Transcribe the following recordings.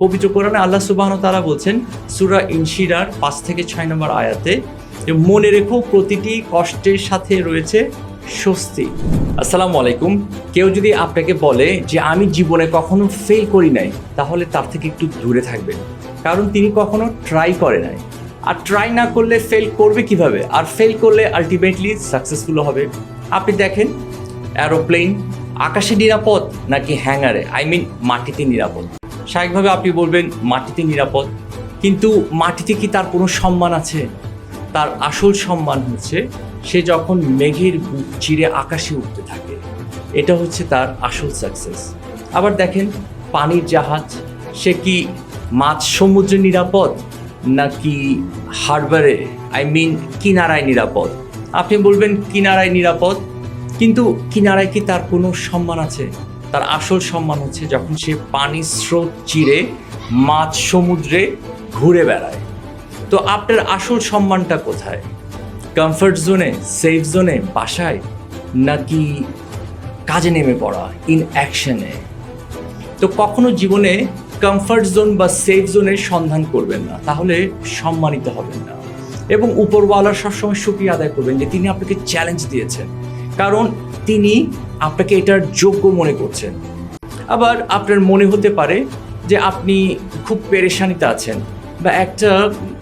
পবিত্র কোরআনে আল্লাহ সুবহানাহু ওয়া তাআলা বলছেন সূরা ইনশিরার ৫ থেকে ৬ নম্বর আয়াতে যে মনে রেখো প্রতিটি কষ্টের সাথে রয়েছে স্বস্তি। আসসালামু আলাইকুম। কেউ যদি আপনাকে বলে যে আমি জীবনে কখনো ফেল করি নাই, তাহলে তার থেকে একটু দূরে থাকবেন, কারণ তিনি কখনো ট্রাই করে নাই। আর ট্রাই না করলে ফেল করবে কিভাবে? আর ফেল করলে আলটিমেটলি সাকসেসফুল হবে। আপনি দেখেন অ্যারোপ্লেন আকাশে নিরাপদ নাকি হ্যাঙ্গারে, মাটিতে নিরাপদ? স্বাভাবিকভাবে আপনি বলবেন মাটিতে নিরাপদ, কিন্তু মাটিতে কি তার কোনো সম্মান আছে? তার আসল সম্মান হচ্ছে সে যখন মেঘের বুক চিরে আকাশে উঠতে থাকে, এটা হচ্ছে তার আসল সাকসেস। আবার দেখেন পানির জাহাজ, সে কি মাঝ সমুদ্রে নিরাপদ নাকি হারবারে কিনারায় নিরাপদ? আপনি বলবেন কিনারায় নিরাপদ, কিন্তু কিনারায় কি তার কোনো সম্মান আছে? তার আসল সম্মান হচ্ছে যখন সে পানির স্রোত চিরে মাঝ সমুদ্রে ঘুরে বেড়ায়। তো আপনার আসল সম্মানটা কোথায়? কমফর্ট জোনে, সেফ জোনে, বাসায়, নাকি কাজে নেমে পড়া, ইন অ্যাকশনে? তো কখনো জীবনে কমফর্ট জোন বা সেফ জোনের সন্ধান করবেন না, তাহলে সম্মানিত হবেন না। এবং উপরওয়ালার সবসময় শুকরিয়া আদায় করবেন যে তিনি আপনাকে চ্যালেঞ্জ দিয়েছেন, কারণ তিনি আপনাকে এটার যোগ্য মনে করছেন। আবার আপনার মনে হতে পারে যে আপনি খুব পেরেশানিতে আছেন বা একটা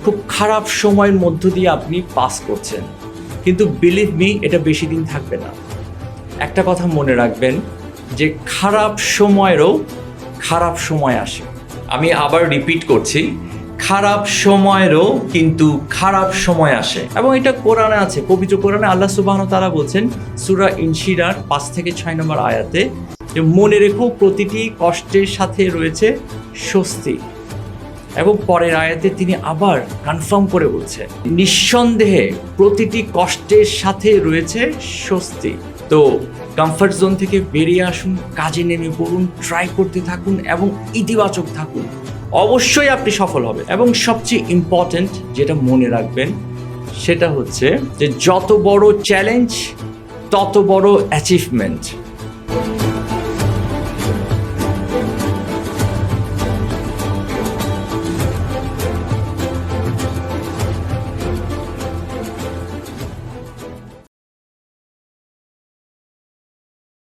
খুব খারাপ সময়ের মধ্য দিয়ে আপনি পাস করছেন, কিন্তু বিলিভ মি, এটা বেশি দিন থাকবে না। একটা কথা মনে রাখবেন যে খারাপ সময়েরও খারাপ সময় আসে। আমি আবার রিপিট করছি, খারাপ সময়েরও কিন্তু খারাপ সময় আসে, এবং এটা কোরআনে আছে। পবিত্র কোরআনে আল্লাহ সুবহানাহু ওয়া তাআলা বলছেন সূরা ইনশিরার ৫ থেকে ৬ নম্বর আয়াতে যে মনে রেখো প্রতিটি কষ্টের সাথে রয়েছে স্বস্তি। এবং পরের আয়াতে তিনি আবার কনফার্ম করে বলছেন নিঃসন্দেহে প্রতিটি কষ্টের সাথে রয়েছে স্বস্তি। তো কমফর্ট জোন থেকে বেরিয়ে আসুন, কাজে নেমে পড়ুন, ট্রাই করতে থাকুন এবং ইতিবাচক থাকুন। অবশ্যই আপনি সফল হবেন। এবং সবচেয়ে ইম্পর্ট্যান্ট যেটা মনে রাখবেন সেটা হচ্ছে যে যত বড় চ্যালেঞ্জ তত বড় অ্যাচিভমেন্ট।